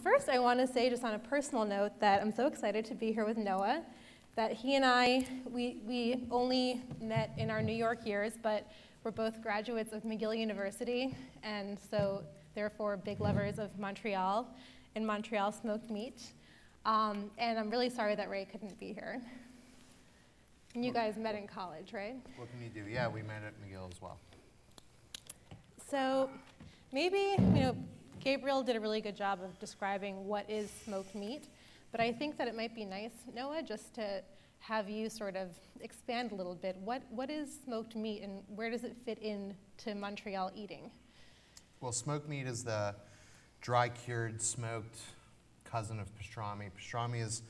First, I want to say, just on a personal note, that I'm so excited to be here with Noah, that he and I, we only met in our New York years, but we're both graduates of McGill University, and so therefore big lovers of Montreal and Montreal smoked meat. And I'm really sorry that Ray couldn't be here. And you guys met in college, right? What can you do? Yeah, we met at McGill as well. So maybe, Gabriel did a really good job of describing what is smoked meat, but I think that it might be nice, Noah, just to have you sort of expand a little bit. What is smoked meat, and where does it fit into Montreal eating? Well, smoked meat is the dry-cured, smoked cousin of pastrami. Pastrami is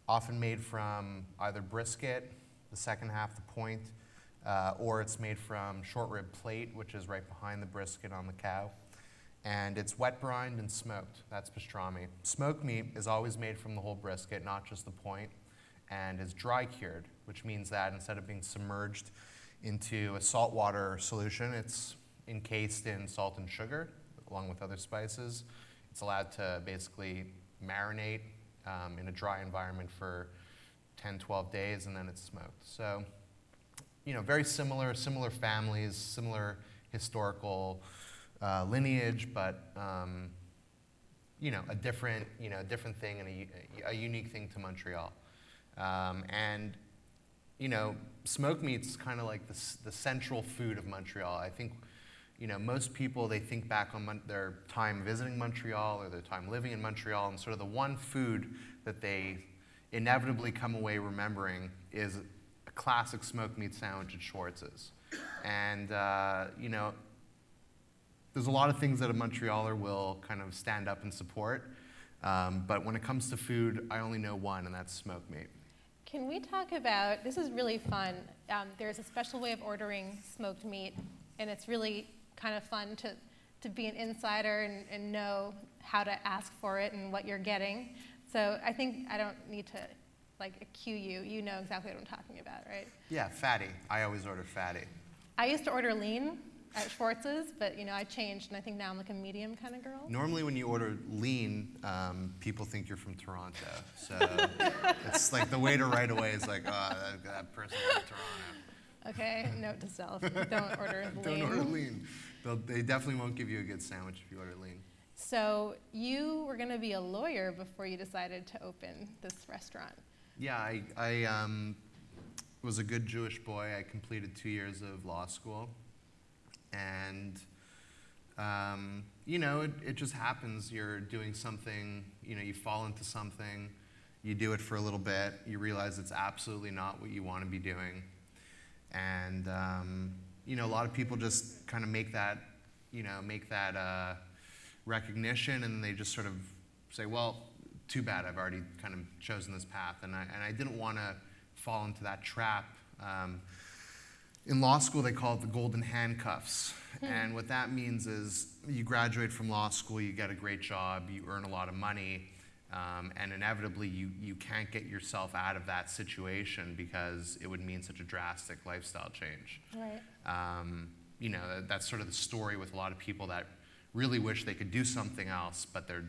often made from either brisket, the second half, the point, or it's made from short rib plate, which is right behind the brisket on the cow. And it's wet brined and smoked. That's pastrami. Smoked meat is always made from the whole brisket, not just the point, and is dry cured, which means that instead of being submerged into a saltwater solution, it's encased in salt and sugar, along with other spices. It's allowed to basically marinate in a dry environment for 10, 12 days, and then it's smoked. So, very similar families, similar historical lineage, but a different thing and a unique thing to Montreal. And smoked meat's kind of like the central food of Montreal. I think most people, they think back on their time visiting Montreal or their time living in Montreal, and sort of the one food that they inevitably come away remembering is a classic smoked meat sandwich at Schwartz's. And there's a lot of things that a Montrealer will kind of stand up and support, but when it comes to food, I only know one, and that's smoked meat. Can we talk about, this is really fun, there's a special way of ordering smoked meat, and it's really kind of fun to be an insider and know how to ask for it and what you're getting. So I think I don't need to cue you. You know exactly what I'm talking about, right? Yeah, fatty. I always order fatty. I used to order lean at Schwartz's, but I changed, and I think now I'm like a medium kind of girl. Normally when you order lean, people think you're from Toronto. So it's like the waiter right away is like, oh, that person's from Toronto. Okay, note to self, don't order lean. Don't order lean. They definitely won't give you a good sandwich if you order lean. So you were going to be a lawyer before you decided to open this restaurant. Yeah, I was a good Jewish boy. I completed 2 years of law school. And, it just happens. You're doing something, you fall into something, you do it for a little bit, you realize it's absolutely not what you want to be doing. And, a lot of people just kind of make that recognition, and they just sort of say, well, too bad, I've already kind of chosen this path. And I didn't want to fall into that trap. In law school, they call it the Golden Handcuffs. And what that means is you graduate from law school, you get a great job, you earn a lot of money, and inevitably you can't get yourself out of that situation because it would mean such a drastic lifestyle change. Right. That's sort of the story with a lot of people that really wish they could do something else, but they're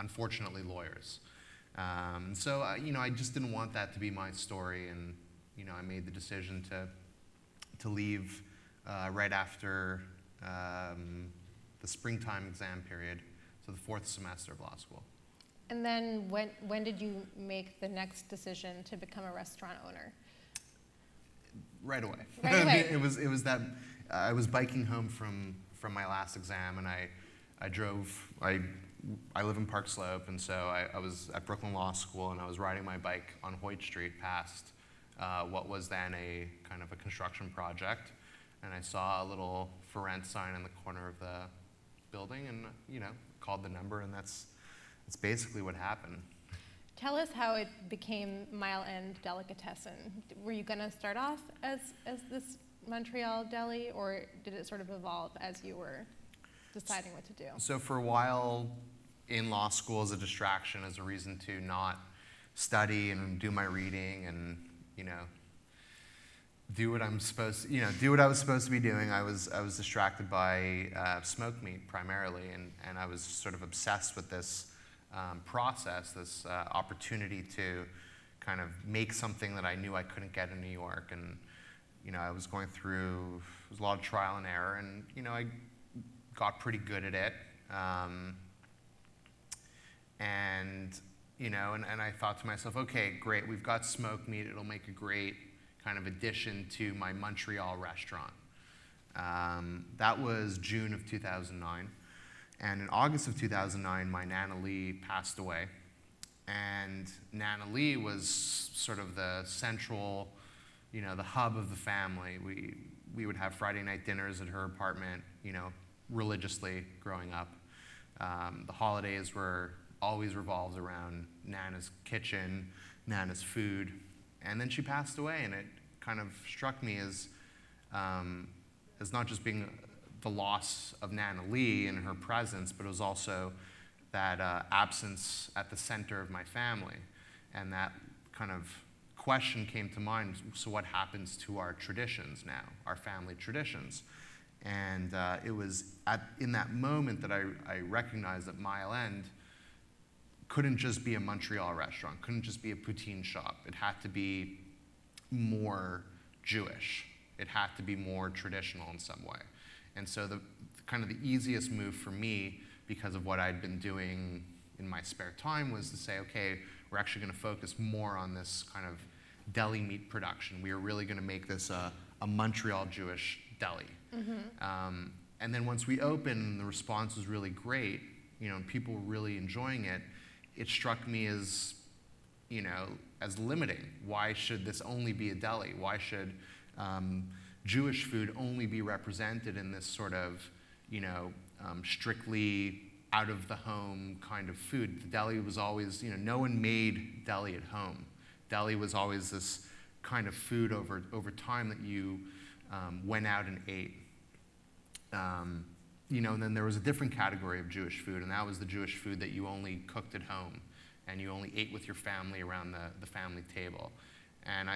unfortunately lawyers. So I just didn't want that to be my story, and I made the decision to leave right after the springtime exam period, so the 4th semester of law school. And then when did you make the next decision to become a restaurant owner? Right away. Right away. It was that I was biking home from my last exam, and I drove. I live in Park Slope, and so I was at Brooklyn Law School, and I was riding my bike on Hoyt Street past what was then a kind of a construction project, and I saw a little for rent sign in the corner of the building, and called the number, and that's basically what happened. Tell us how it became Mile End Delicatessen. Were you going to start off as this Montreal deli, or did it sort of evolve as you were deciding what to do? So for a while in law school, as a distraction, as a reason to not study and do my reading and do what I was supposed to be doing, I was distracted by smoked meat primarily, and I was sort of obsessed with this process, this opportunity to kind of make something that I knew I couldn't get in New York. And I was going through, it was a lot of trial and error, and I got pretty good at it. And I thought to myself, okay, great, we've got smoked meat. It'll make a great kind of addition to my Montreal restaurant. That was June of 2009. And in August of 2009, my Nana Lee passed away. And Nana Lee was sort of the central, the hub of the family. We would have Friday night dinners at her apartment, religiously growing up. The holidays were always revolved around Nana's kitchen, Nana's food. And then she passed away, and it kind of struck me as not just being the loss of Nana Lee and her presence, but it was also that absence at the center of my family. And that kind of question came to mind, so what happens to our traditions now, our family traditions? And it was in that moment that I recognized that Mile End couldn't just be a Montreal restaurant, couldn't just be a poutine shop. It had to be more Jewish. It had to be more traditional in some way. And so the kind of the easiest move for me, because of what I'd been doing in my spare time, was to say, okay, we're actually going to focus more on this kind of deli meat production. We are really going to make this a Montreal Jewish deli. Mm-hmm. And then once we opened, the response was really great, and people were really enjoying it. It struck me as, as limiting. Why should this only be a deli? Why should Jewish food only be represented in this sort of, strictly out of the home kind of food? The deli was always, no one made deli at home. Deli was always this kind of food over time that you went out and ate. And then there was a different category of Jewish food, and that was the Jewish food that you only cooked at home, and you only ate with your family around the family table. And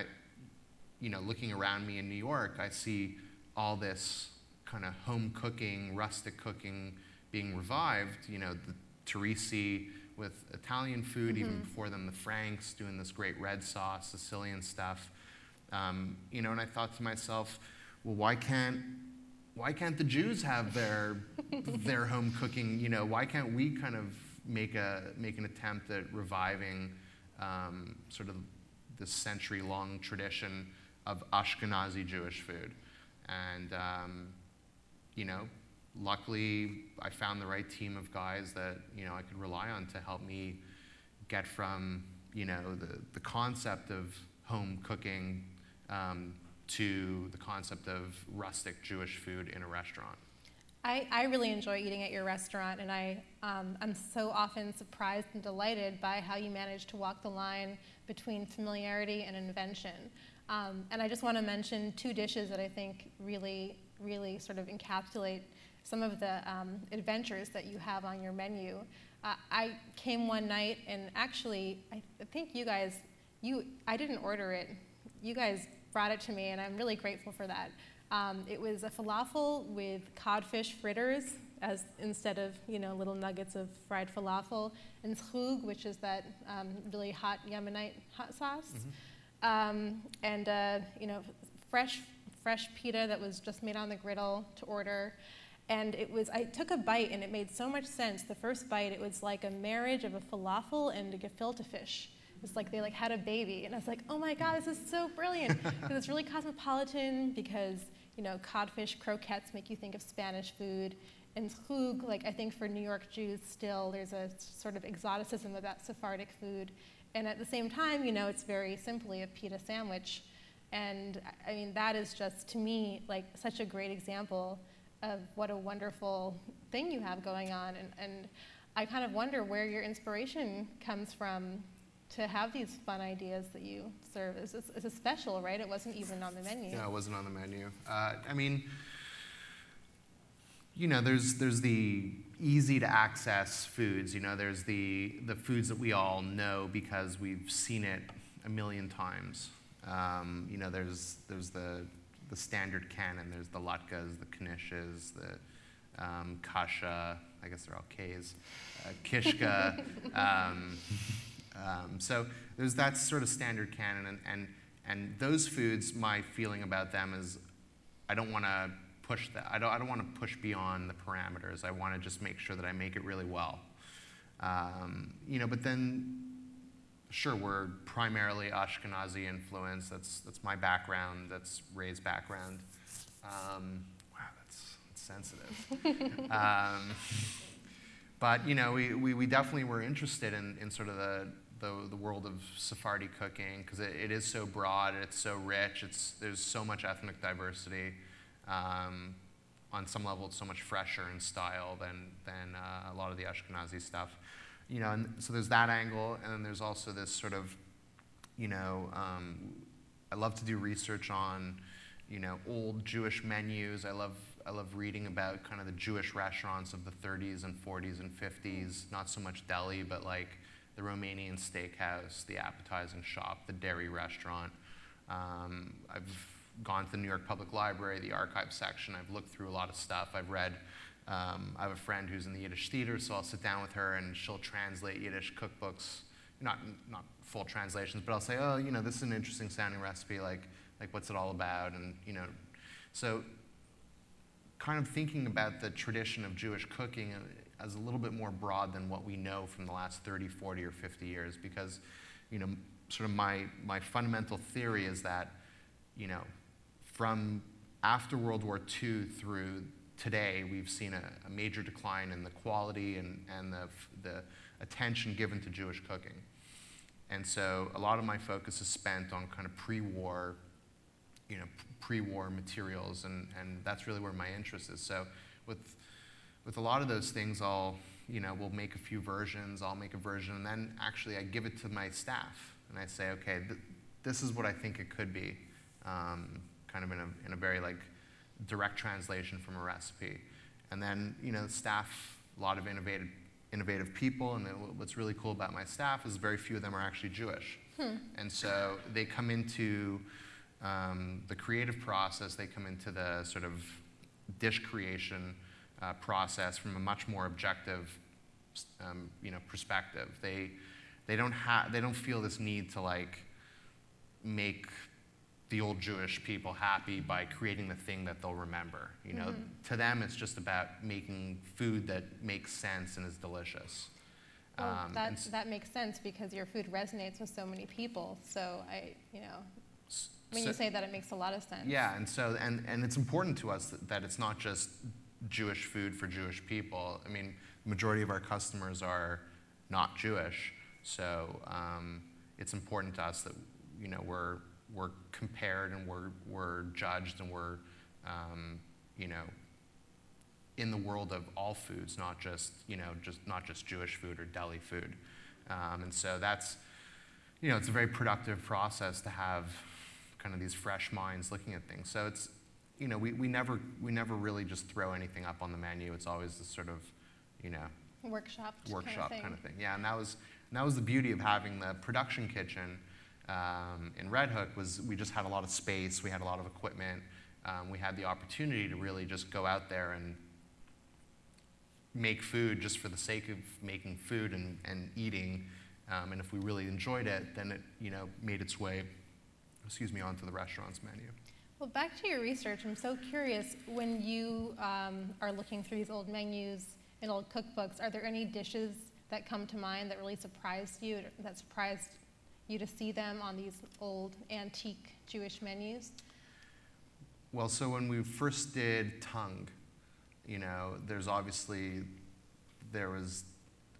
looking around me in New York, I see all this kind of home cooking, rustic cooking being revived. The Teresi with Italian food, mm-hmm. even before them, the Franks doing this great red sauce, Sicilian stuff. And I thought to myself, well, why can't the Jews have their home cooking? Why can't we kind of make an attempt at reviving sort of this century-long tradition of Ashkenazi Jewish food? And luckily I found the right team of guys that I could rely on to help me get from the concept of home cooking to the concept of rustic Jewish food in a restaurant. I really enjoy eating at your restaurant, and I'm so often surprised and delighted by how you manage to walk the line between familiarity and invention. And I just want to mention two dishes that I think really, really sort of encapsulate some of the adventures that you have on your menu. I came one night, and actually, I think you guys, I didn't order it. You guys brought it to me, and I'm really grateful for that. It was a falafel with codfish fritters instead of little nuggets of fried falafel, and zhug, which is that really hot Yemenite hot sauce, mm-hmm. And fresh pita that was just made on the griddle to order. And I took a bite, and it made so much sense. The first bite, it was like a marriage of a falafel and a gefilte fish. It's like they had a baby, and I was like, oh my God, this is so brilliant, because it's really cosmopolitan, because codfish croquettes make you think of Spanish food, and zhug, I think for New York Jews still, there's a sort of exoticism about Sephardic food, and at the same time, it's very simply a pita sandwich, and I mean that is just, to me, such a great example of what a wonderful thing you have going on, and I kind of wonder where your inspiration comes from to have these fun ideas that you serve. It's a special, right? It wasn't even on the menu. Yeah, it wasn't on the menu. I mean, there's the easy to access foods. There's the foods that we all know because we've seen it a million times. There's the standard canon. There's the latkes, the knishes, the kasha, I guess they're all K's, kishka. So there's that sort of standard canon, and those foods, my feeling about them is I don't want to push that. I don't want to push beyond the parameters. I want to just make sure that I make it really well. But then, sure, we're primarily Ashkenazi influenced. That's my background. That's Ray's background. Wow, that's sensitive. But we definitely were interested in sort of the world of Sephardi cooking because it is so broad, it's so rich, there's so much ethnic diversity. On some level, it's so much fresher in style than a lot of the Ashkenazi stuff. And so there's that angle, and then there's also this sort of, I love to do research on, old Jewish menus. I love reading about kind of the Jewish restaurants of the 30s and 40s and 50s. Not so much deli, but like the Romanian steakhouse, the appetizing shop, the dairy restaurant. I've gone to the New York Public Library, the archive section. I've looked through a lot of stuff. I've read. I have a friend who's in the Yiddish theater, so I'll sit down with her and she'll translate Yiddish cookbooks. Not full translations, but I'll say, oh, this is an interesting sounding recipe. Like what's it all about? And so kind of thinking about the tradition of Jewish cooking as a little bit more broad than what we know from the last 30, 40, or 50 years, because sort of my fundamental theory is that from after World War II through today, we've seen a major decline in the quality and the attention given to Jewish cooking. And so a lot of my focus is spent on kind of pre-war materials, and that's really where my interest is. So with a lot of those things, we'll make a few versions, I'll make a version, and then actually I give it to my staff, and I say, okay, this is what I think it could be, kind of in a very like direct translation from a recipe. And then, staff, a lot of innovative people, and what's really cool about my staff is very few of them are actually Jewish. And so they come into the creative process, they come into the sort of dish creation process from a much more objective perspective. They don't feel this need to like make the old Jewish people happy by creating the thing that they'll remember. To them, it's just about making food that makes sense and is delicious. Well, that makes sense because your food resonates with so many people. So when you say that, it makes a lot of sense. Yeah, and so and it's important to us that it's not just Jewish food for Jewish people. I mean, the majority of our customers are not Jewish, so it's important to us that we're compared and we're judged and we're in the world of all foods, not just Jewish food or deli food, and so that's it's a very productive process to have kind of these fresh minds looking at things. So it's we never really just throw anything up on the menu. It's always this sort of workshop kind of thing. Yeah, and that was the beauty of having the production kitchen. In Red Hook was we just had a lot of space, we had a lot of equipment, we had the opportunity to really just go out there and make food just for the sake of making food and eating, and if we really enjoyed it, then it made its way, onto the restaurant's menu. Well, back to your research, I'm so curious, when you are looking through these old menus and old cookbooks, are there any dishes that come to mind that really surprised you, that surprised you to see them on these old antique Jewish menus? Well, so when we first did tongue,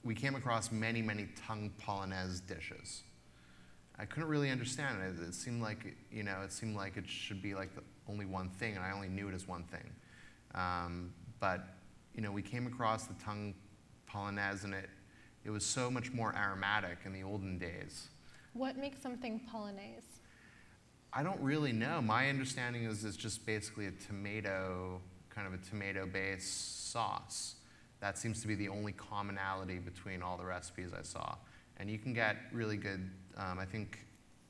we came across many, many tongue polonaise dishes. I couldn't really understand it. It seemed like it should be like the only one thing, and I only knew it as one thing. But we came across the tongue polonaise, and it was so much more aromatic in the olden days. What makes something polonaise? I don't really know. My understanding is it's just basically a tomato-based sauce. That seems to be the only commonality between all the recipes I saw. And you can get really good, I think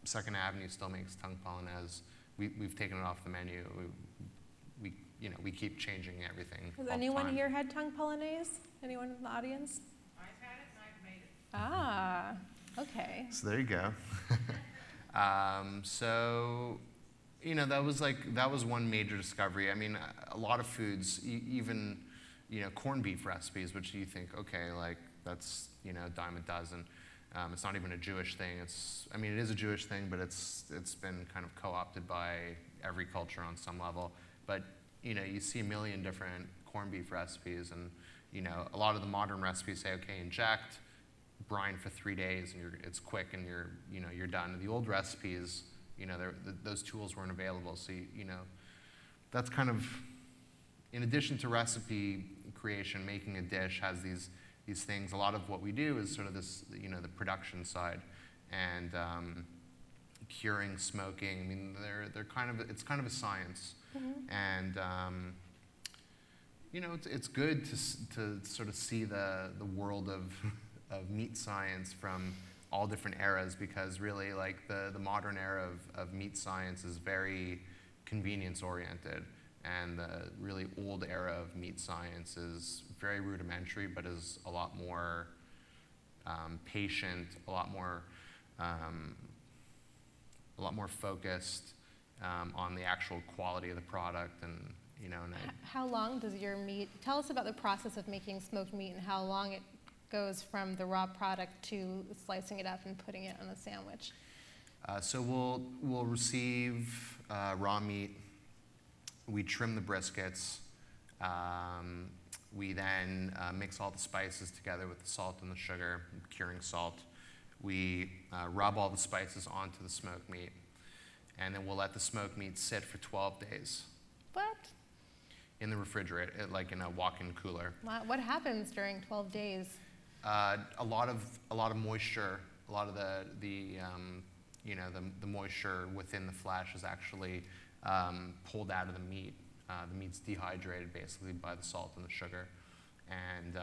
Second Avenue still makes tongue polonaise. We've taken it off the menu. we keep changing everything. Has all the anyone time. here had tongue polonaise? Anyone in the audience? I've had it and I've made it. Ah, okay. So there you go. So, that was one major discovery. I mean, a lot of foods, even, corned beef recipes, which you think, okay, like that's, a dime a dozen. It's not even a Jewish thing. It is a Jewish thing, but it's been kind of co-opted by every culture on some level. But, you see a million different corned beef recipes, and, a lot of the modern recipes say, okay, inject, brine for 3 days, and it's quick, and you're done. The old recipes, those tools weren't available. So, that's kind of, in addition to recipe creation, making a dish has these things. A lot of what we do is sort of this, the production side, and curing, smoking. I mean, it's kind of a science, and it's good to sort of see the world of meat science from all different eras, because really, like, the modern era of meat science is very convenience oriented, and the really old era of meat science is very rudimentary, but is a lot more patient, a lot more focused on the actual quality of the product, and How long does your meat, tell us about the process of making smoked meat and how long it goes from the raw product to slicing it up and putting it on a sandwich? So we'll receive raw meat. We trim the briskets. We then mix all the spices together with the salt and the sugar, curing salt. We rub all the spices onto the smoked meat, and then we'll let the smoked meat sit for 12 days. What? In the refrigerator, like in a walk-in cooler. What happens during 12 days? A lot of moisture, a lot of the moisture within the flesh is actually pulled out of the meat. The meat's dehydrated basically by the salt and the sugar, and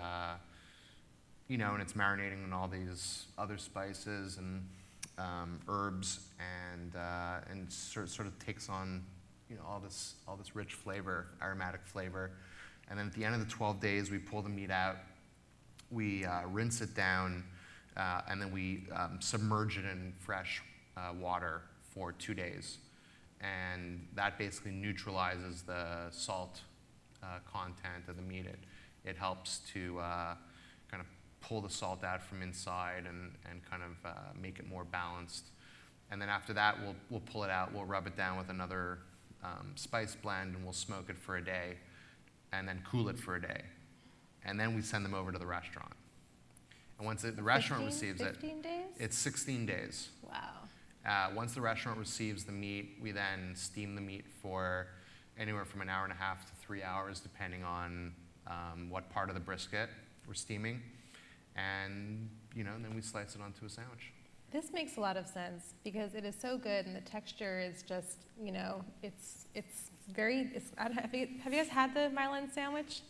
and it's marinating in all these other spices and herbs, and sort of takes on all this rich flavor, aromatic flavor. And then at the end of the 12 days, we pull the meat out. We rinse it down, and then we submerge it in fresh water for 2 days. And that basically neutralizes the salt content of the meat. It helps to kind of pull the salt out from inside and kind of make it more balanced. And then after that, we'll pull it out, we'll rub it down with another spice blend, and we'll smoke it for a day, and then cool it for a day. And then we send them over to the restaurant. And once the restaurant receives it, 15 days? it's 16 days. Wow. Once the restaurant receives the meat, we then steam the meat for anywhere from an hour and a half to 3 hours, depending on what part of the brisket we're steaming. And then we slice it onto a sandwich. This makes a lot of sense because it is so good, and the texture is just, it's very. Have you guys had the Milan sandwich?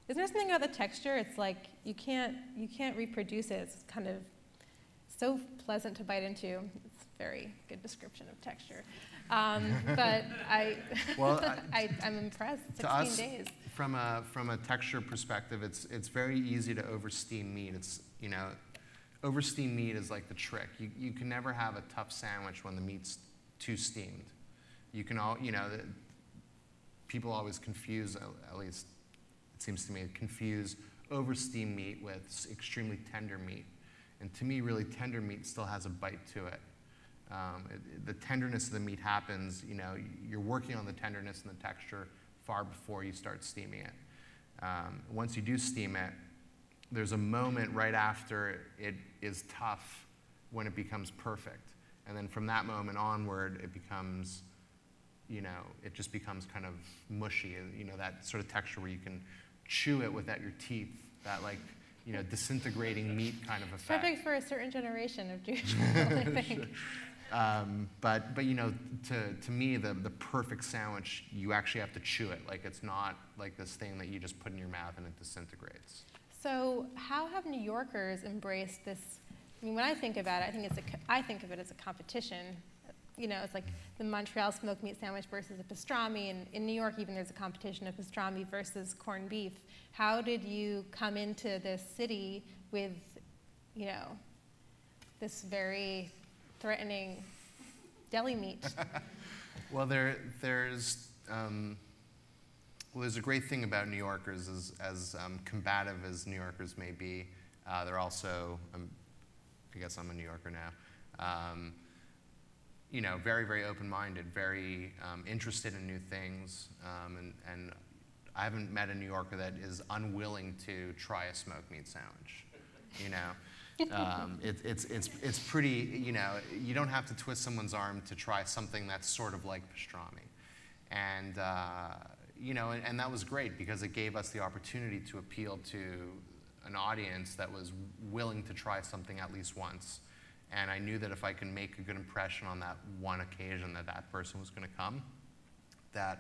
Isn't there something about the texture? It's like you can't reproduce it. It's kind of so pleasant to bite into. It's a very good description of texture. But I'm impressed. 16 days. From a texture perspective, it's very easy to oversteam meat. Oversteamed meat is like the trick. You can never have a tough sandwich when the meat's too steamed. People always confuse, at least it seems to me, confuse oversteamed meat with extremely tender meat. And to me, really, tender meat still has a bite to it. The tenderness of the meat happens, you're working on the tenderness and the texture far before you start steaming it. Once you do steam it, there's a moment right after it is tough when it becomes perfect. And then from that moment onward, it becomes, it just becomes kind of mushy, that sort of texture where you can chew it without your teeth, that disintegrating meat kind of effect. Perfect for a certain generation of Jewish people, I think. But to me, the perfect sandwich, you actually have to chew it. Like, it's not like this thing that you just put in your mouth and it disintegrates. So how have New Yorkers embraced this? I mean, when I think about it, I think of it as a competition. it's like the Montreal smoked meat sandwich versus a pastrami, and in New York even there's a competition of pastrami versus corned beef. How did you come into this city with, this very threatening deli meat? Well, there's a great thing about New Yorkers, as combative as New Yorkers may be, they're also, I guess I'm a New Yorker now, very, very open-minded, very interested in new things, and I haven't met a New Yorker that is unwilling to try a smoked meat sandwich. It's pretty, you don't have to twist someone's arm to try something that's sort of like pastrami. And, and that was great because it gave us the opportunity to appeal to an audience that was willing to try something at least once. And I knew that if I could make a good impression on that one occasion that person was going to come, that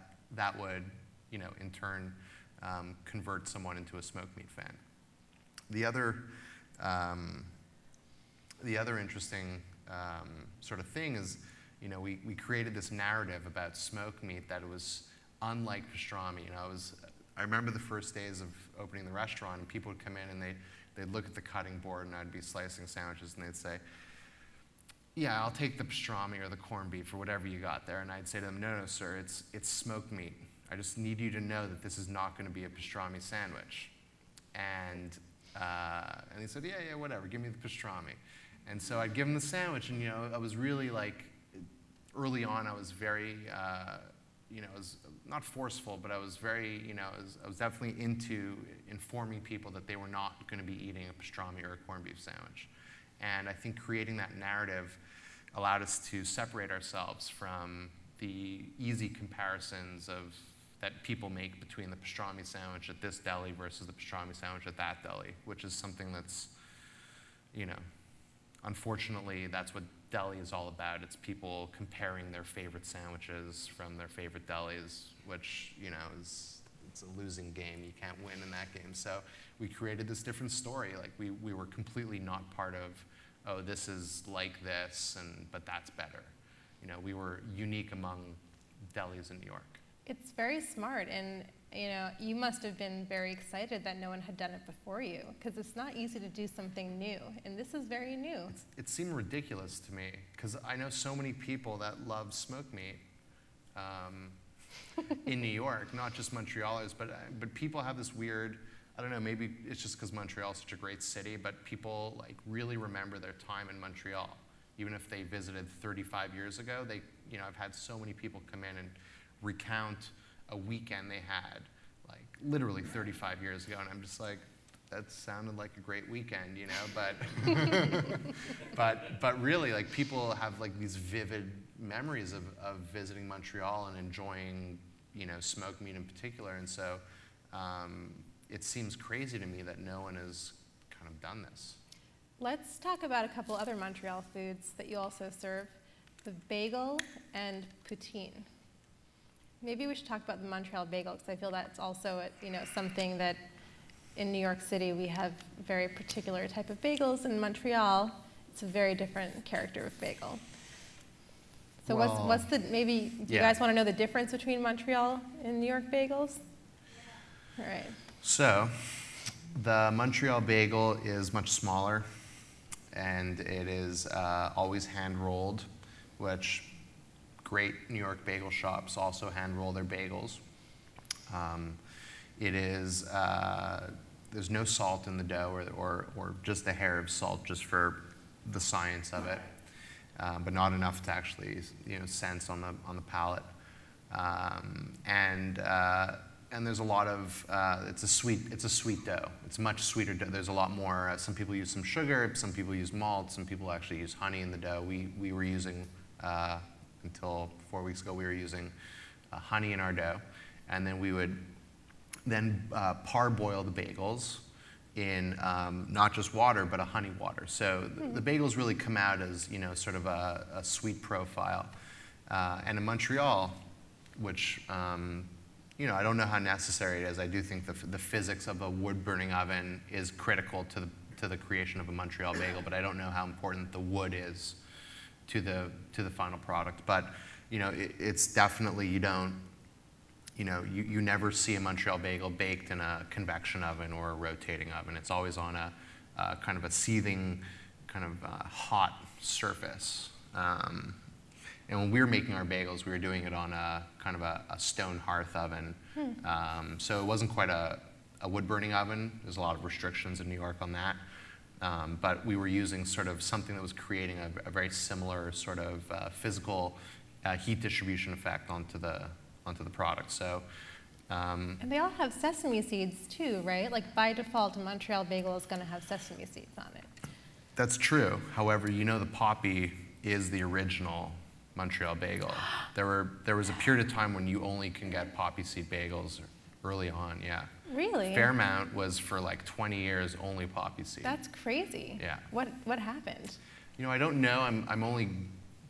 would, in turn, convert someone into a smoked meat fan. The other interesting sort of thing is, we created this narrative about smoked meat that was unlike pastrami. I remember the first days of opening the restaurant, and people would come in and they'd look at the cutting board, and I'd be slicing sandwiches, and they'd say, "Yeah, I'll take the pastrami or the corned beef or whatever you got there." And I'd say to them, "No, sir, it's smoked meat. I just need you to know that this is not going to be a pastrami sandwich." And they said, yeah, whatever, give me the pastrami. And so I'd give them the sandwich, and I was really early on, I was very, I was not forceful, but I was very, I was definitely into informing people that they were not going to be eating a pastrami or a corned beef sandwich. And I think creating that narrative allowed us to separate ourselves from the easy comparisons that people make between the pastrami sandwich at this deli versus the pastrami sandwich at that deli, which is something that's, unfortunately, that's what deli is all about. It's people comparing their favorite sandwiches from their favorite delis, which, it's a losing game. You can't win in that game. So we created this different story. We were completely not part of, oh, this is like this, but that's better. We were unique among delis in New York. It's very smart, and you must have been very excited that no one had done it before you, because it's not easy to do something new, and this is very new. It seemed ridiculous to me, because I know so many people that love smoked meat in New York, not just Montrealers, but people have this weird, I don't know, maybe it's just because Montreal is such a great city, but people really remember their time in Montreal. Even if they visited 35 years ago, I've had so many people come in and recount a weekend they had, literally 35 years ago, and I'm just like, that sounded like a great weekend, but really, people have these vivid memories of visiting Montreal and enjoying, smoked meat in particular, and so it seems crazy to me that no one has kind of done this. Let's talk about a couple other Montreal foods that you also serve, the bagel and poutine. Maybe we should talk about the Montreal bagel, because I feel that's also something that in New York City we have a very particular type of bagels. In Montreal, it's a very different character of bagel. So what's the, maybe, do you guys want to know the difference between Montreal and New York bagels? All right. So the Montreal bagel is much smaller, and it is always hand-rolled, which great New York bagel shops also hand-roll their bagels. It is, there's no salt in the dough or just a hair of salt just for the science of it, but not enough to actually sense on the palate. And there's a lot of, it's a sweet dough. It's much sweeter dough. There's a lot more, some people use some sugar, some people use malt, some people actually use honey in the dough. We were using, until 4 weeks ago, we were using honey in our dough. And then we would then parboil the bagels in not just water, but a honey water. So the bagels really come out as, sort of a sweet profile. And in Montreal, which, I don't know how necessary it is. I do think the physics of a wood-burning oven is critical to the creation of a Montreal bagel, but I don't know how important the wood is to the final product. But it's definitely you never see a Montreal bagel baked in a convection oven or a rotating oven. It's always on a kind of a seething, kind of hot surface. And when we were making our bagels, we were doing it on a kind of a stone hearth oven. So it wasn't quite a wood-burning oven. There's a lot of restrictions in New York on that. But we were using sort of something that was creating a very similar sort of physical heat distribution effect onto the product. So. And they all have sesame seeds too, right? Like by default, a Montreal bagel is going to have sesame seeds on it. That's true. However, the poppy is the original Montreal bagel. There was a period of time when you only can get poppy seed bagels early on, yeah. Really? Fairmount was for like 20 years only poppy seed. That's crazy. Yeah. What happened? I don't know. I'm only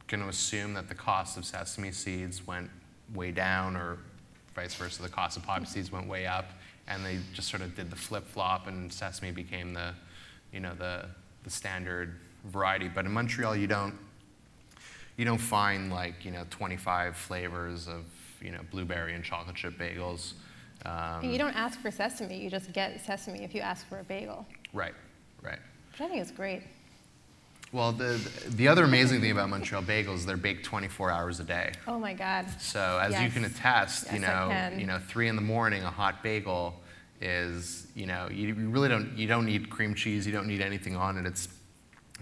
going to assume that the cost of sesame seeds went way down, or vice versa, the cost of poppy seeds went way up, and they just sort of did the flip-flop, and sesame became the standard variety. But in Montreal, you don't find like 25 flavors of blueberry and chocolate chip bagels. And you don't ask for sesame, you just get sesame if you ask for a bagel. Right. Which I think is great. Well, the other amazing thing about Montreal bagels, they're baked 24 hours a day. Oh my God. So as you can attest, Yes, I can. 3 in the morning, a hot bagel is, you really don't need cream cheese, you don't need anything on it. It's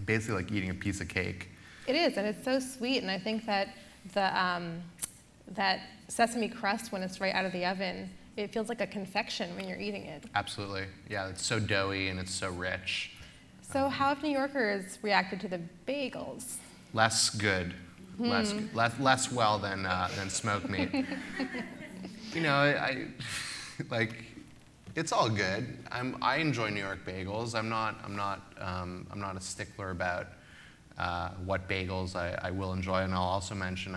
basically like eating a piece of cake. It is, and it's so sweet, and I think that that sesame crust, when it's right out of the oven, it feels like a confection when you're eating it. Absolutely. Yeah, it's so doughy and it's so rich. So how have New Yorkers reacted to the bagels? Less good. Less well than smoked meat. I it's all good. I enjoy New York bagels. I'm not a stickler about what bagels I will enjoy, and I'll also mention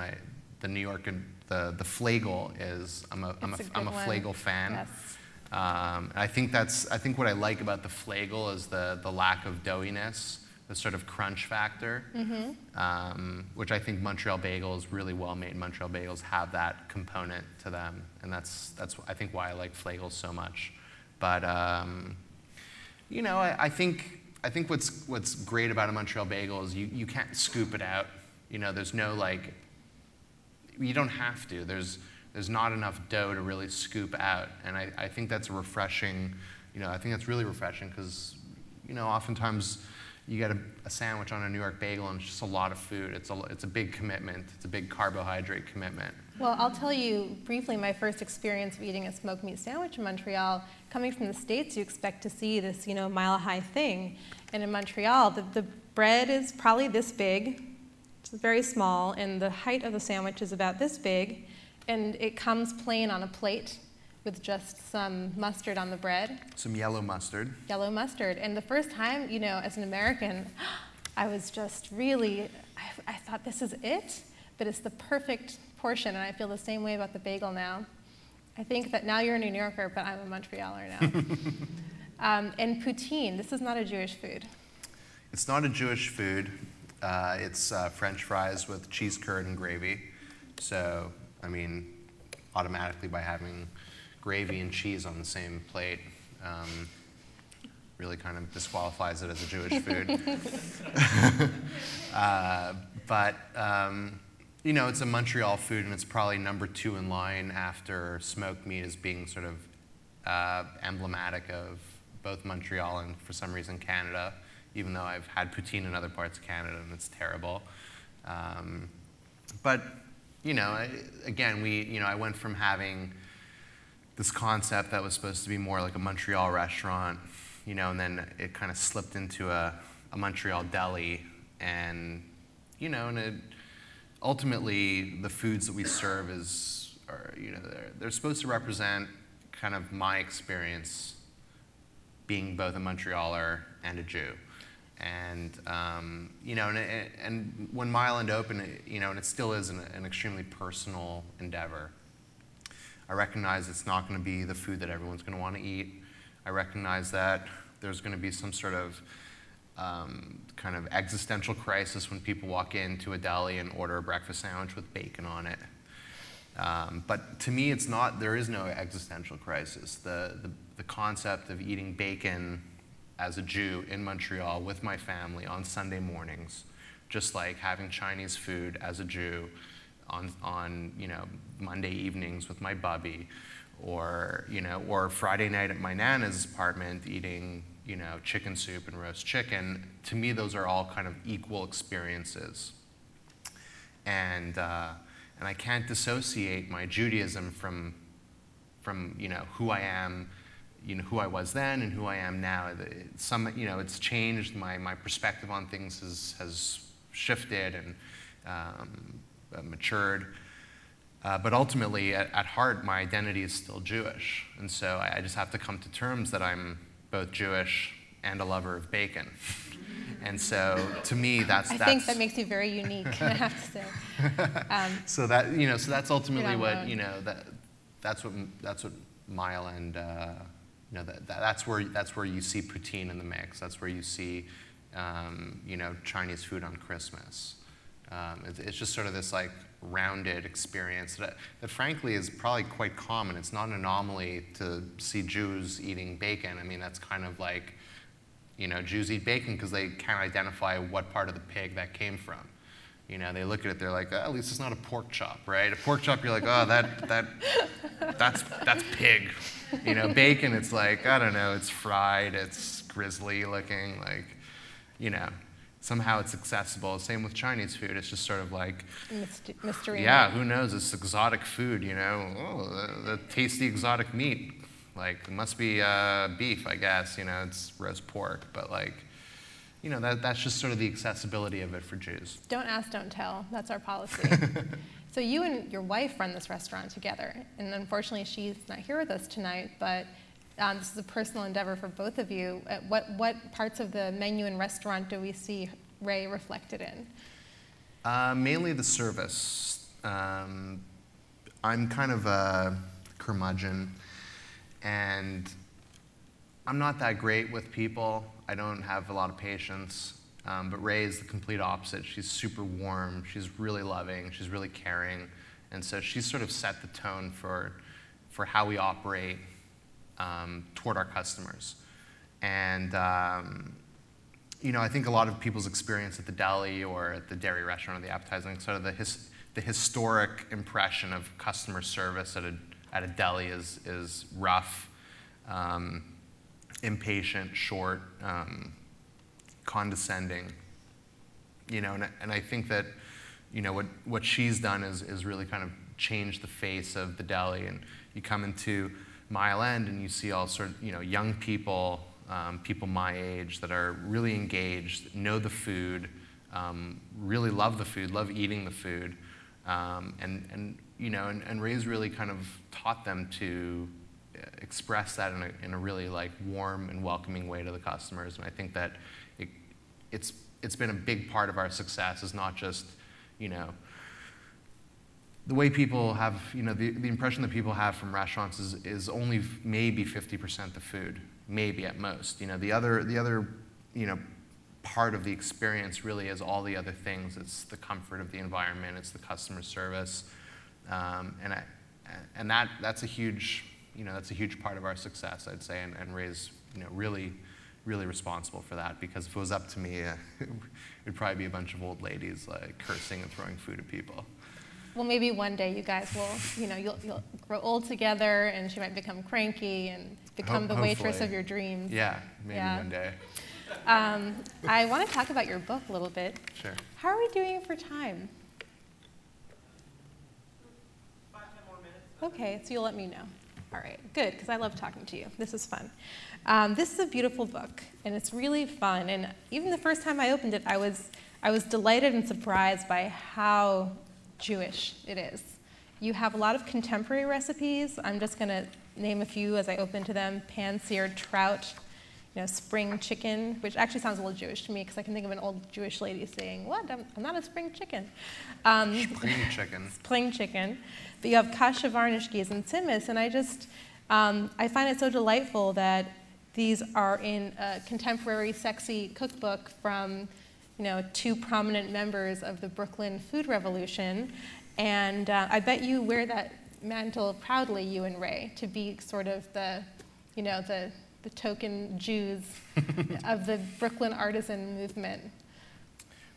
the New York and the flagel is I'm a flagel fan. Yes. I think what I like about the flagel is the lack of doughiness, the sort of crunch factor, which I think Montreal bagels, really well-made Montreal bagels, have that component to them, and that's I think why I like flagels so much. But I think what's great about a Montreal bagel is you can't scoop it out. There's no you don't have to. There's not enough dough to really scoop out, and I think that's refreshing. I think that's really refreshing because oftentimes you get a sandwich on a New York bagel and it's just a lot of food. It's a big commitment. It's a big carbohydrate commitment. Well, I'll tell you briefly my first experience of eating a smoked meat sandwich in Montreal. Coming from the States, you expect to see this mile-high thing, and in Montreal, the bread is probably this big. It's very small, and the height of the sandwich is about this big, and it comes plain on a plate with just some mustard on the bread. Some yellow mustard. Yellow mustard. And the first time, as an American, I was just really, I thought this is it, but it's the perfect portion, and I feel the same way about the bagel now. I think that now you're a New Yorker, but I'm a Montrealer now. And poutine, this is not a Jewish food. It's not a Jewish food. It's French fries with cheese curd and gravy. So, automatically by having gravy and cheese on the same plate, really kind of disqualifies it as a Jewish food. But it's a Montreal food, and it's probably number 2 in line after smoked meat as being sort of emblematic of both Montreal and, for some reason, Canada, even though I've had poutine in other parts of Canada, and it's terrible. But, again, I went from having this concept that was supposed to be more like a Montreal restaurant, and then it kind of slipped into a Montreal deli, and ultimately the foods that we serve they're supposed to represent kind of my experience being both a Montrealer and a Jew. And and when Mile End opened, and it still is an extremely personal endeavor. I recognize it's not going to be the food that everyone's going to want to eat. I recognize that there's going to be some sort of kind of existential crisis when people walk into a deli and order a breakfast sandwich with bacon on it. But to me, it's not, there is no existential crisis. The concept of eating bacon as a Jew in Montreal with my family on Sunday mornings, just like having Chinese food as a Jew on you know, Monday evenings with my bubby, or you know, or Friday night at my Nana's apartment eating, you know, chicken soup and roast chicken. To me, those are all kind of equal experiences, and I can't dissociate my Judaism from you know, who I am, you know, who I was then and who I am now. You know, it's changed. My perspective on things has shifted and matured. But ultimately, at heart, my identity is still Jewish. And so I just have to come to terms that I'm both Jewish and a lover of bacon. And so to me, that's... I think that makes you very unique, I have to say. So that, you know, so that's ultimately what, alone. you know, that's what Mile and, you know, that's where you see poutine in the mix. That's where you see, you know, Chinese food on Christmas. It's just sort of this like rounded experience that frankly is probably quite common. It's not an anomaly to see Jews eating bacon. I mean, that's kind of like, you know, Jews eat bacon because they can't identify what part of the pig that came from. You know, they look at it, they're like, oh, at least it's not a pork chop, right? A pork chop, you're like, oh, that's pig. You know, bacon, it's like, I don't know, it's fried, it's grisly looking, like, you know, somehow it's accessible. Same with Chinese food. It's just sort of like, mystery. Yeah, who knows? It's exotic food, you know. Oh, the tasty exotic meat. Like, it must be beef, I guess. You know, it's roast pork. But, like, you know, that's just sort of the accessibility of it for Jews. Don't ask, don't tell. That's our policy. So you and your wife run this restaurant together. And unfortunately, she's not here with us tonight. But this is a personal endeavor for both of you. What parts of the menu and restaurant do we see Rae reflected in? Mainly the service. I'm kind of a curmudgeon, and I'm not that great with people. I don't have a lot of patience, but Rae is the complete opposite. She's super warm, she's really loving, she's really caring, and so she's sort of set the tone for how we operate toward our customers. And you know, I think a lot of people's experience at the deli or at the dairy restaurant or the appetizing, sort of the historic impression of customer service at a deli is rough, impatient, short, condescending. You know, and I think that, you know, what she's done is really kind of changed the face of the deli. And you come into Mile End and you see all sort of, you know, young people, people my age that are really engaged, know the food, really love the food, love eating the food, and you know, and Rae's really kind of taught them to express that in a really like warm and welcoming way to the customers. And I think that it's been a big part of our success. Is not just, you know, the way people have, you know, the impression that people have from restaurants is only maybe 50% the food, maybe at most. You know, the other, you know, part of the experience really is all the other things. It's the comfort of the environment, it's the customer service, and that's a huge, you know, that's a huge part of our success, I'd say, and Rae's, you know, really responsible for that, because if it was up to me, it'd probably be a bunch of old ladies like cursing and throwing food at people. Well, maybe one day you guys will, you know, you'll grow old together, and she might become cranky and become the waitress of your dreams. Yeah, maybe one day. I want to talk about your book a little bit. Sure. How are we doing for time? 5-10 more minutes. Okay, so you'll let me know. All right, good, because I love talking to you. This is fun. This is a beautiful book, and it's really fun. And even the first time I opened it, I was delighted and surprised by how Jewish it is. You have a lot of contemporary recipes. I'm just going to name a few as I open to them. Pan-seared trout, you know, spring chicken, which actually sounds a little Jewish to me because I can think of an old Jewish lady saying, "What? I'm not a spring chicken." Spring chicken. Spring chicken. But you have kasha varnish geese and tzimmis, and I find it so delightful that these are in a contemporary sexy cookbook from, two prominent members of the Brooklyn food revolution. And I bet you wear that mantle proudly, you and Rae, to be sort of the token Jews of the Brooklyn artisan movement.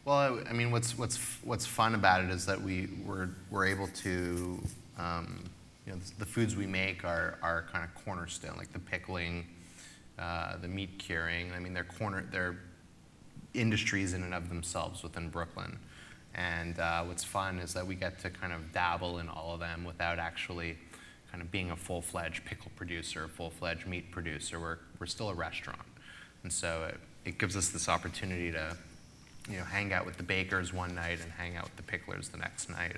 Well, I mean, what's fun about it is that we're able to, the foods we make are kind of cornerstone, like the pickling, the meat curing. I mean, they're industries in and of themselves within Brooklyn. And what's fun is that we get to kind of dabble in all of them without actually kind of being a full-fledged pickle producer, full-fledged meat producer. We're still a restaurant. And so it gives us this opportunity to hang out with the bakers one night and hang out with the picklers the next night,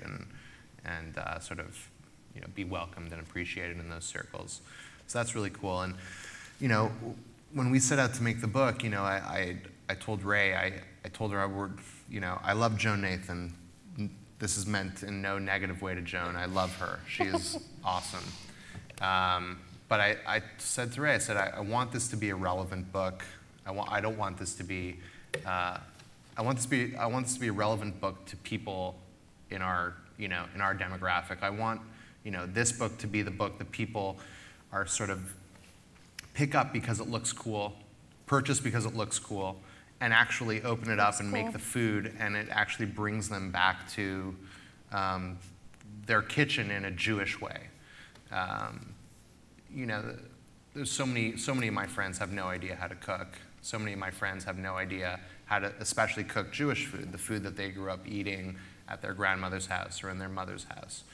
and sort of be welcomed and appreciated in those circles. So that's really cool. And when we set out to make the book, I told Rae, I told her I love Joan Nathan. This is meant in no negative way to Joan. I love her. She is awesome. But I said to Rae, I want this to be a relevant book. I don't want this to be. I want this to be a relevant book to people in our demographic. I want this book to be the book that people are sort of pick up because it looks cool, purchase because it looks cool, and actually open it up and make the food, and it actually brings them back to their kitchen in a Jewish way. There's so many of my friends have no idea how to cook. So many of my friends have no idea how to especially cook Jewish food, the food that they grew up eating at their grandmother's house or in their mother's house.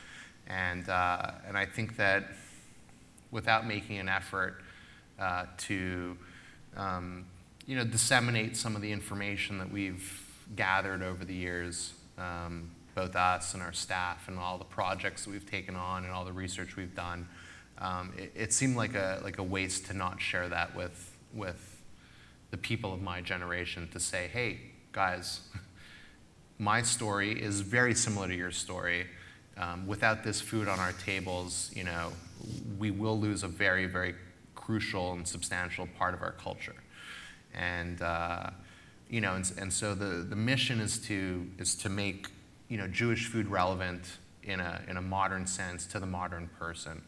And I think that without making an effort to disseminate some of the information that we've gathered over the years, both us and our staff and all the projects that we've taken on and all the research we've done, it seemed like a waste to not share that with the people of my generation, to say, hey, guys, my story is very similar to your story. Without this food on our tables, we will lose a very, very crucial and substantial part of our culture. And and so the mission is to make Jewish food relevant in a modern sense to the modern person.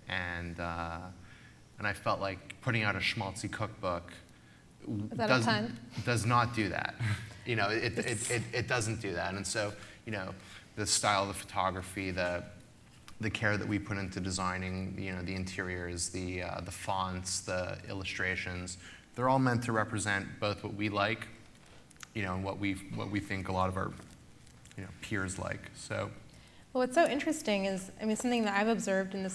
And I felt like putting out a schmaltzy cookbook does not do that. It doesn't do that. And so the style of the photography, the care that we put into designing, the interiors, the fonts, the illustrations, they're all meant to represent both what we like, and what we think a lot of our peers like. So. Well, what's so interesting is, something that I've observed in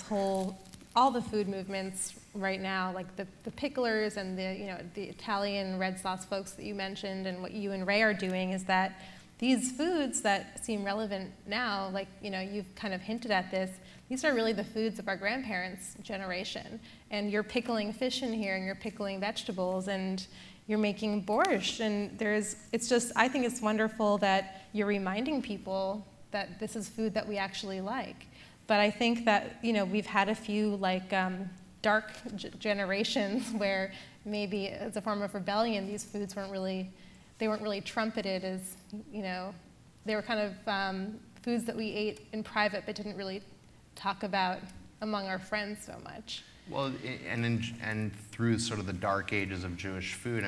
all the food movements right now, like the picklers and the Italian red sauce folks that you mentioned, and what you and Rae are doing, is that these foods that seem relevant now, like you've kind of hinted at this, these are really the foods of our grandparents' generation. And you're pickling fish in here, and you're pickling vegetables, and you're making borscht, and I think it's wonderful that you're reminding people that this is food that we actually like. But I think that we've had a few dark generations where maybe as a form of rebellion, these foods weren't really trumpeted as they were kind of foods that we ate in private but didn't really talk about among our friends so much. Well, and through sort of the dark ages of Jewish food,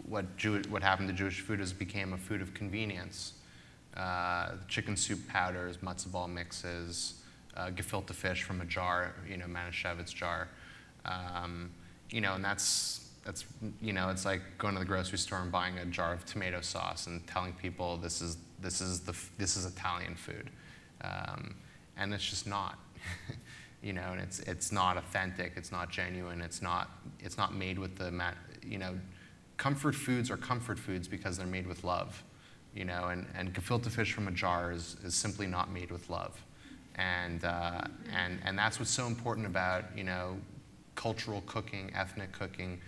what happened to Jewish food is it became a food of convenience. Chicken soup powders, matzo ball mixes, gefilte fish from a jar, Manischewitz jar, and that's it's like going to the grocery store and buying a jar of tomato sauce and telling people this is Italian food, and it's just not, and it's not authentic, it's not genuine, it's not made with comfort foods are comfort foods because they're made with love, and gefilte fish from a jar is simply not made with love. And that's what's so important about cultural cooking, ethnic cooking,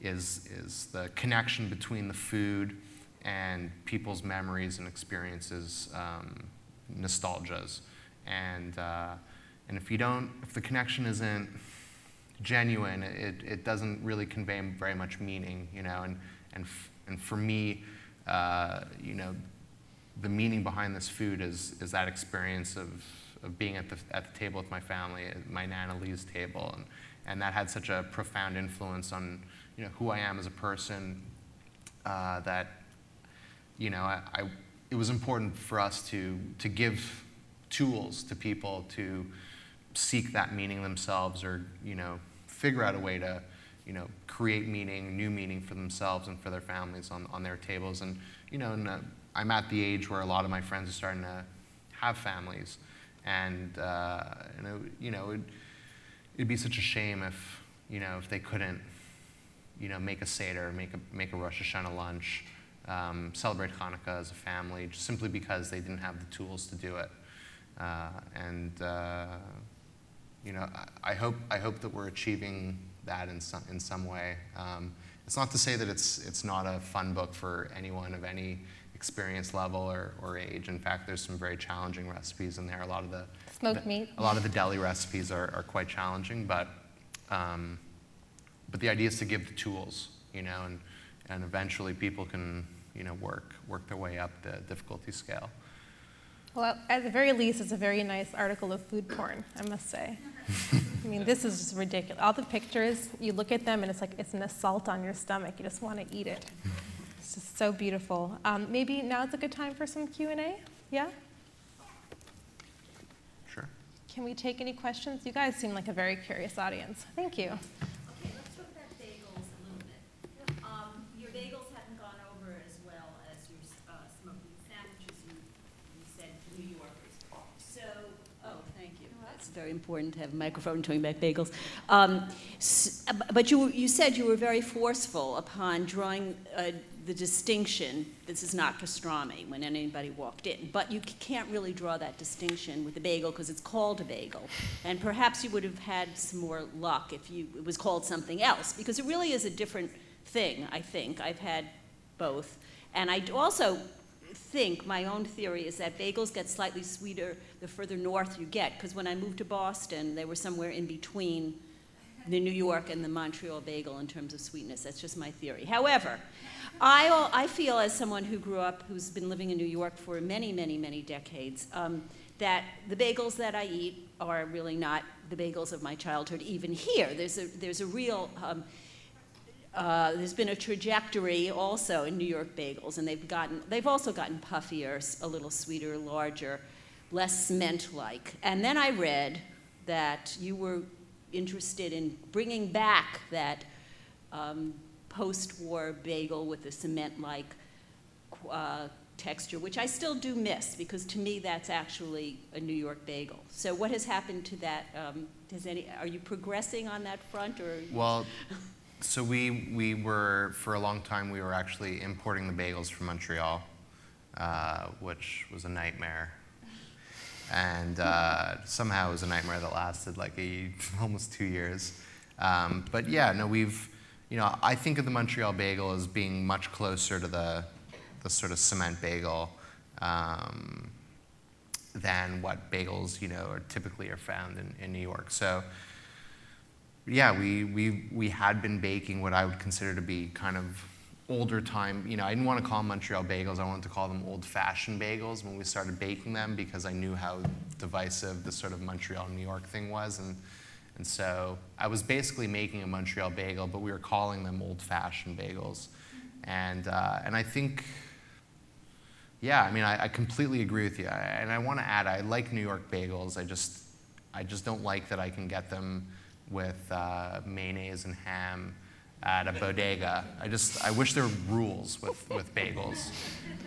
is the connection between the food and people's memories and experiences, nostalgias, and if the connection isn't genuine, it doesn't really convey very much meaning, you know, and for me, you know, the meaning behind this food is that experience of being at the table with my family, at my Nana Lee's table, and that had such a profound influence on, you know, who I am as a person, that, you know, it was important for us to give tools to people to seek that meaning themselves, or, you know, figure out a way to, you know, create meaning, new meaning for themselves and for their families on their tables. And, you know, I'm at the age where a lot of my friends are starting to have families, and you know, it'd be such a shame if, you know, if they couldn't, you know, make a Seder, make a Rosh Hashanah lunch, celebrate Hanukkah as a family, just simply because they didn't have the tools to do it. You know, I hope that we're achieving that in some way. It's not to say that it's not a fun book for anyone of any experience level or age. In fact, there's some very challenging recipes in there. A lot of the smoked meat. A lot of the deli recipes are quite challenging, but the idea is to give the tools, you know, and eventually people can, you know, work their way up the difficulty scale. Well, at the very least, it's a very nice article of food porn, I must say. I mean, this is just ridiculous. All the pictures, you look at them and it's like it's an assault on your stomach. You just want to eat it. It's just so beautiful. Maybe now's a good time for some Q&A? Yeah? Sure. Can we take any questions? You guys seem like a very curious audience. Thank you. Okay, let's talk about bagels a little bit. Your bagels haven't gone over as well as your smoky sandwiches. You said New Yorkers. So, oh, thank you. That's very important to have a microphone talking about bagels. But you said you were very forceful upon drawing the distinction. This is not pastrami when anybody walked in, but you can't really draw that distinction with the bagel because it's called a bagel. And perhaps you would have had some more luck if it was called something else, because it really is a different thing, I think. I've had both. And I also think, my own theory is that bagels get slightly sweeter the further north you get, because when I moved to Boston, they were somewhere in between the New York and the Montreal bagel in terms of sweetness. That's just my theory. However, I feel, as someone who grew up, who's been living in New York for many, many, many decades, that the bagels that I eat are really not the bagels of my childhood, even here. There's a real, there's been a trajectory also in New York bagels, and they've also gotten puffier, a little sweeter, larger, less cement-like. And then I read that you were interested in bringing back that post-war bagel with the cement-like texture, which I still do miss, because to me that's actually a New York bagel. So what has happened to that? Are you progressing on that front, or? Well, so we were, for a long time, we were actually importing the bagels from Montreal, which was a nightmare. And somehow it was a nightmare that lasted like almost 2 years. But yeah, no, you know, I think of the Montreal bagel as being much closer to the sort of cement bagel than what bagels, you know, typically are found in New York. So yeah, we had been baking what I would consider to be kind of older time. You know, I didn't want to call them Montreal bagels. I wanted to call them old-fashioned bagels when we started baking them, because I knew how divisive the sort of Montreal-New York thing was. And so I was basically making a Montreal bagel, but we were calling them old-fashioned bagels. And I think, yeah, I mean, I completely agree with you. And I want to add, I like New York bagels. I just don't like that I can get them with mayonnaise and ham at a bodega. I wish there were rules with bagels.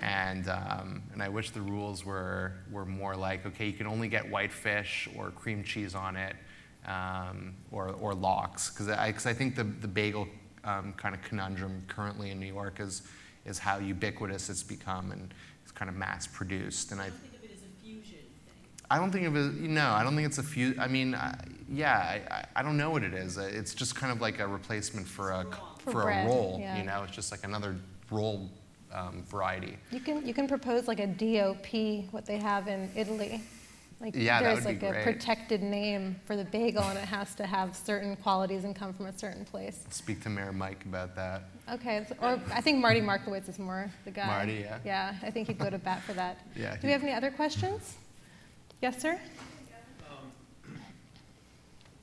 And I wish the rules were more like, okay, you can only get white fish or cream cheese on it, or lox, because I think the bagel kind of conundrum currently in New York is how ubiquitous it's become, and it's kind of mass produced. And I don't think of it as a fusion thing. I don't think of it. No, I don't think it's a fusion. I mean, yeah, I don't know what it is. It's just kind of like a replacement for a roll. Yeah. You know, it's just like another roll variety. You can propose like a DOP, what they have in Italy. Like Yeah, that there's would like be a great. protected name for the bagel, and it has to have certain qualities and come from a certain place. Speak to Mayor Mike about that. Okay, or I think Marty Markowitz is more the guy. Marty, yeah. Yeah, I think he'd go to bat for that. Yeah, Do we have any other questions? Yes, sir?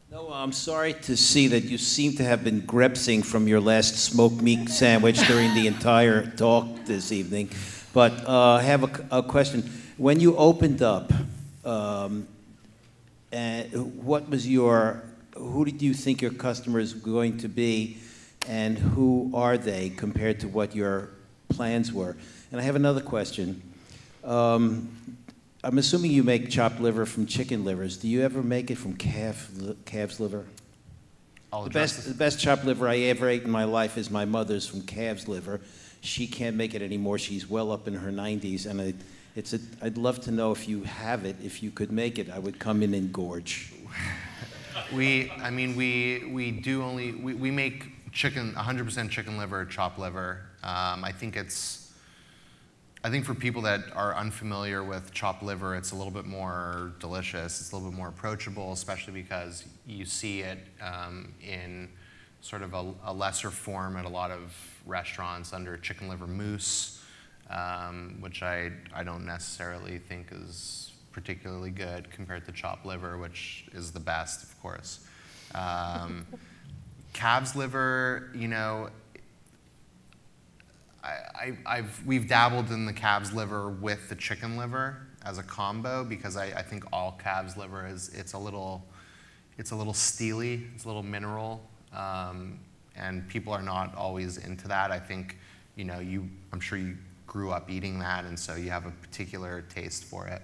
No, I'm sorry to see that you seem to have been grepsing from your last smoked meat sandwich during the entire talk this evening. But I have a question. When you opened up, and who did you think your customers were going to be, and who are they compared to what your plans were? And I have another question. I'm assuming you make chopped liver from chicken livers. Do you ever make it from calf's liver? The best chopped liver I ever ate in my life is my mother's from calf's liver. She can't make it anymore. She's well up in her 90s, and I'd love to know if you have it. If you could make it, I would come in and gorge. We make chicken, 100% chicken liver, chopped liver. I think for people that are unfamiliar with chopped liver, it's a little bit more delicious. It's a little bit more approachable, especially because you see it in sort of a lesser form at a lot of restaurants under chicken liver mousse, which I don't necessarily think is particularly good compared to chopped liver, which is the best, of course. Calf's liver, you know, we've dabbled in the calf's liver with the chicken liver as a combo because I think all calf's liver it's a little steely, it's a little mineral, and people are not always into that. I think, you know, I'm sure you grew up eating that, and so you have a particular taste for it,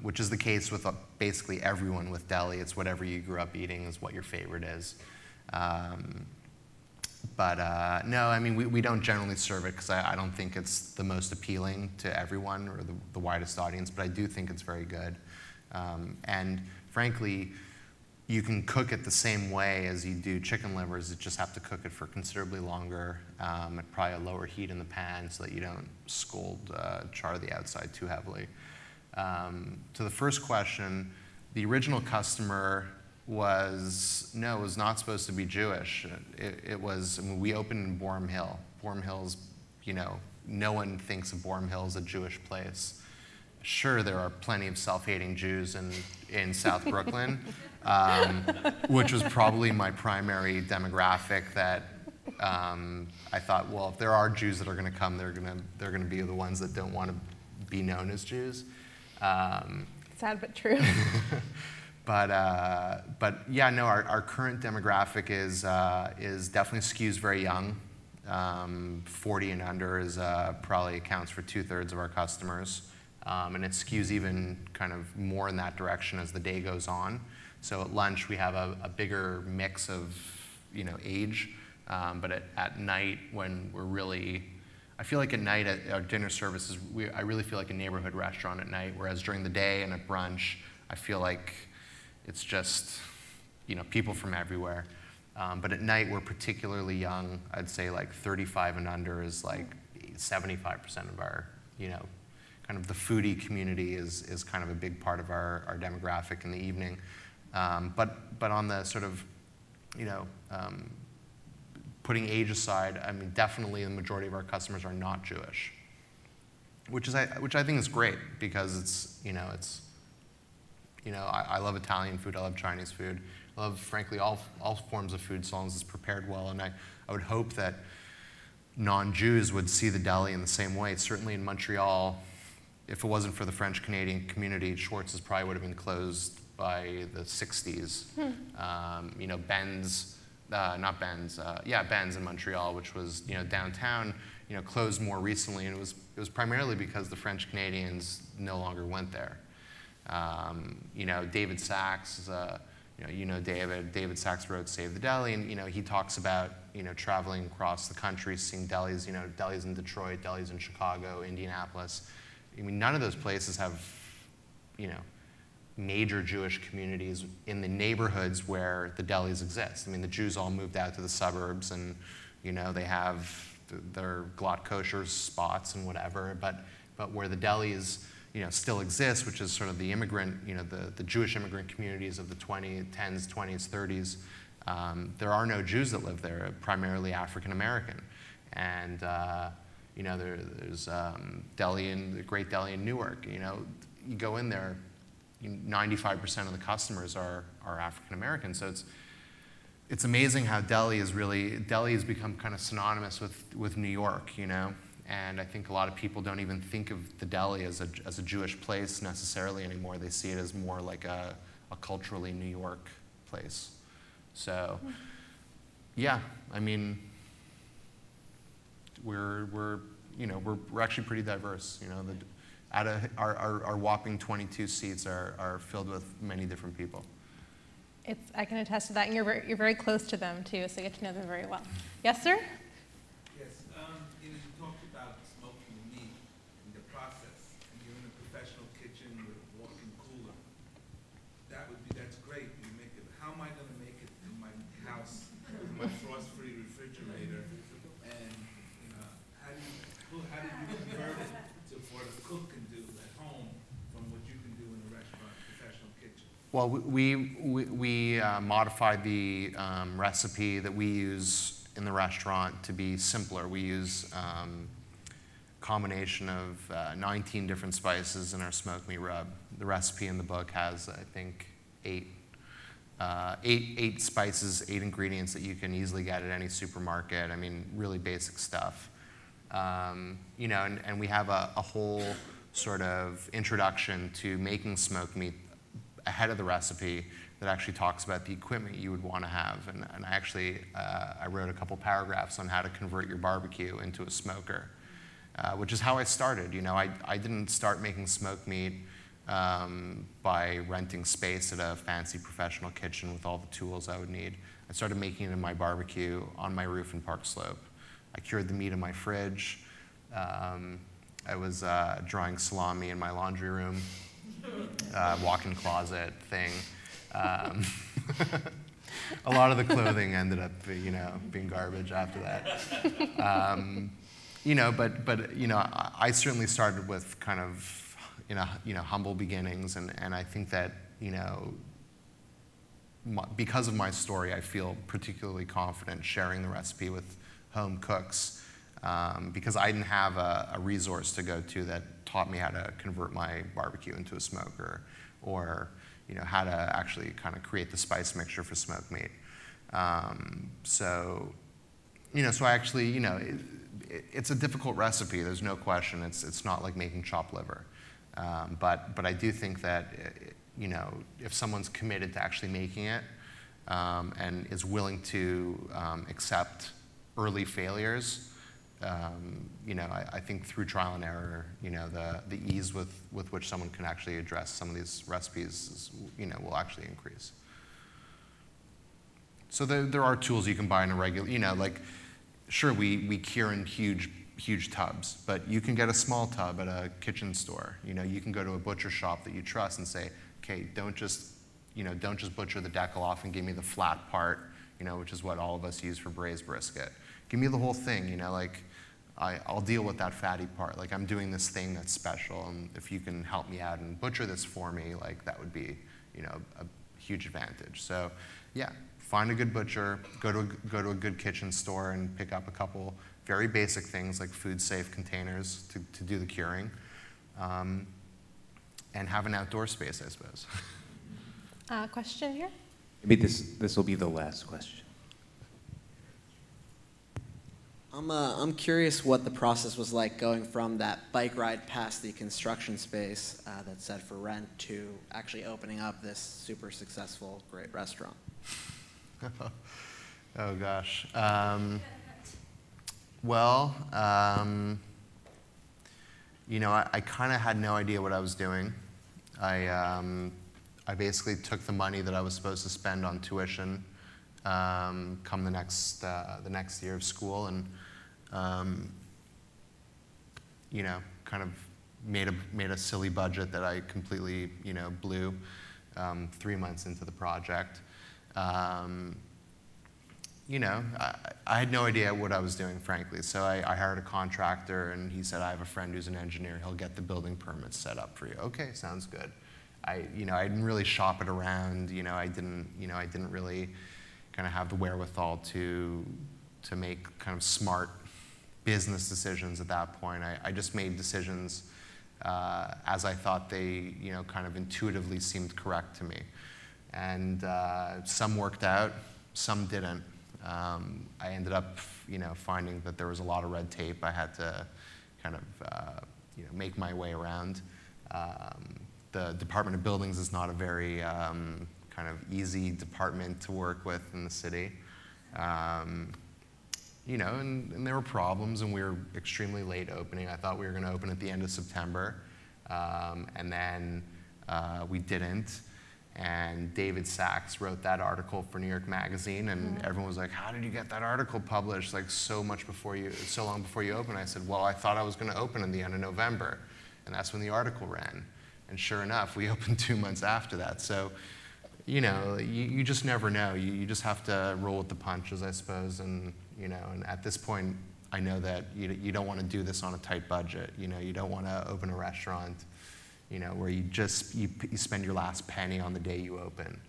which is the case with basically everyone with deli. It's whatever you grew up eating is what your favorite is. But no, I mean, we don't generally serve it because I don't think it's the most appealing to everyone or the widest audience, but I do think it's very good. And frankly, you can cook it the same way as you do chicken livers. You just have to cook it for considerably longer at probably a lower heat in the pan so that you don't char the outside too heavily. To the first question, the original customer was not supposed to be Jewish. It was, I mean, we opened in Borum Hill. Borum Hill's, you know, no one thinks of Borum Hill as a Jewish place. Sure, there are plenty of self-hating Jews in South Brooklyn, which was probably my primary demographic that I thought, well, if there are Jews that are going to come, they're going to be the ones that don't want to be known as Jews. Sad but true. But yeah, no, our current demographic is definitely skews very young. 40 and under probably accounts for 2/3 of our customers. And it skews even kind of more in that direction as the day goes on. So at lunch we have a bigger mix of, you know, age. But at night when we're really, I feel like at night at our dinner services, I really feel like a neighborhood restaurant at night, whereas during the day and at brunch, I feel like it's just, you know, people from everywhere. But at night, we're particularly young. I'd say like 35 and under is like 75% of our, you know, kind of the foodie community is kind of a big part of our demographic in the evening. But on the sort of, you know, putting age aside, I mean, definitely the majority of our customers are not Jewish, which I think is great because it's, you know, I love Italian food, I love Chinese food, I love, frankly, all forms of food as long as it's prepared well, and I would hope that non-Jews would see the deli in the same way. Certainly in Montreal, if it wasn't for the French-Canadian community, Schwartz's probably would have been closed by the 60s. You know, Ben's in Montreal, which was, you know, downtown, you know, closed more recently, and it was primarily because the French-Canadians no longer went there. You know, David Sachs, you know David Sachs wrote Save the Deli, and, you know, he talks about, you know, traveling across the country, seeing delis, you know, delis in Detroit, delis in Chicago, Indianapolis. I mean, none of those places have, you know, major Jewish communities in the neighborhoods where the delis exist. I mean, the Jews all moved out to the suburbs, and, you know, they have their glatt kosher spots and whatever, but where the delis, still exists, which is sort of the immigrant, the Jewish immigrant communities of the 10s, 20s, 30s. There are no Jews that live there, primarily African American. And there's the Great Deli in Newark. You go in there, 95% of the customers are African American. So it's amazing how Deli has become kind of synonymous with New York, And I think a lot of people don't even think of the deli as a Jewish place necessarily anymore. They see it as more like a culturally New York place. So, yeah, I mean, we're actually pretty diverse. Our whopping 22 seats are filled with many different people. I can attest to that, and you're very close to them too, so you get to know them very well. Yes, sir? Yes, you talked about smoking the meat and the process, and you're in a professional kitchen with a walk-in cooler. That's great. You make it. How am I going to make it in my house with my frost-free refrigerator? And how did you convert it to what a cook can do at home from what you can do in a restaurant, professional kitchen? Well, we modified the recipe that we use in the restaurant to be simpler. We use a combination of 19 different spices in our smoked meat rub. The recipe in the book has, I think, eight spices, 8 ingredients that you can easily get at any supermarket. I mean, really basic stuff. And we have a whole sort of introduction to making smoked meat ahead of the recipe that actually talks about the equipment you would want to have. And I wrote a couple paragraphs on how to convert your barbecue into a smoker, which is how I started. I didn't start making smoked meat by renting space at a fancy professional kitchen with all the tools I would need. I started making it in my barbecue on my roof in Park Slope. I cured the meat in my fridge. I was drying salami in my laundry room. Walk-in closet thing. A lot of the clothing ended up, being garbage after that. I certainly started with kind of, humble beginnings, and I think that, because of my story, I feel particularly confident sharing the recipe with home cooks, because I didn't have a resource to go to that taught me how to convert my barbecue into a smoker, or how to actually kind of create the spice mixture for smoked meat. So I actually, it's a difficult recipe. There's no question. It's not like making chopped liver, but I do think that if someone's committed to actually making it and is willing to accept early failures. I think through trial and error, the ease with which someone can actually address some of these recipes, will actually increase. So there are tools you can buy in a regular, sure, we cure in huge tubs, but you can get a small tub at a kitchen store. You can go to a butcher shop that you trust and say, okay, don't just butcher the decal off and give me the flat part, which is what all of us use for braised brisket. Give me the whole thing, I'll deal with that fatty part. I'm doing this thing that's special, and if you can help me out and butcher this for me, that would be, a huge advantage. So, yeah, find a good butcher, go to a good kitchen store and pick up a couple very basic things like food-safe containers to do the curing, and have an outdoor space, I suppose. Question here? Maybe this will be the last question. I'm curious what the process was like going from that bike ride past the construction space that's set for rent to actually opening up this super successful, great restaurant. Oh gosh. I kind of had no idea what I was doing. I basically took the money that I was supposed to spend on tuition come the next year of school, and kind of made a silly budget that I completely blew 3 months into the project. I had no idea what I was doing, frankly. So I hired a contractor, and he said, I have a friend who's an engineer. He'll get the building permits set up for you. Okay, sounds good. I didn't really shop it around. I didn't really kind of have the wherewithal to make kind of smart business decisions at that point. I just made decisions as I thought they, kind of intuitively seemed correct to me. And some worked out, some didn't. I ended up, finding that there was a lot of red tape I had to kind of, make my way around. The Department of Buildings is not a very kind of easy department to work with in the city. And there were problems, and we were extremely late opening. I thought we were going to open at the end of September, and then we didn't. And David Sachs wrote that article for New York Magazine, and everyone was like, "How did you get that article published like so long before you open?" I said, "Well, I thought I was going to open in the end of November," and that's when the article ran. And sure enough, we opened 2 months after that. So, you just never know. You just have to roll with the punches, I suppose. And and at this point, I know that you don't want to do this on a tight budget. You don't want to open a restaurant, where you spend your last penny on the day you open.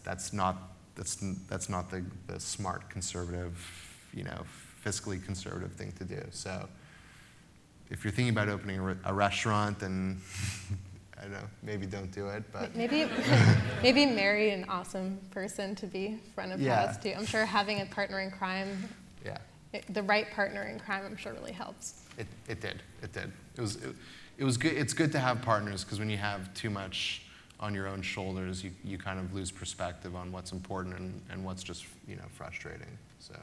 That's not the smart, conservative, fiscally conservative thing to do. So if you're thinking about opening a restaurant, then I don't know, maybe don't do it. But maybe marry an awesome person to be front of house too. I'm sure having a partner in crime, the right partner in crime, I'm sure really helps. It did. It was good. It's good to have partners, because when you have too much on your own shoulders, you kind of lose perspective on what's important and what's just frustrating. So.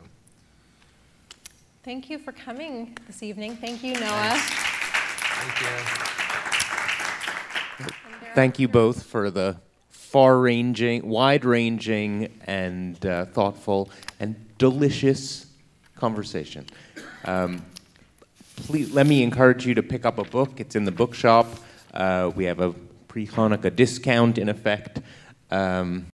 Thank you for coming this evening. Thank you, Noah. Thank you. Thank you both for the far-ranging, wide-ranging, and thoughtful and delicious conversation. Please let me encourage you to pick up a book. It's in the bookshop. We have a pre-Hanukkah discount in effect.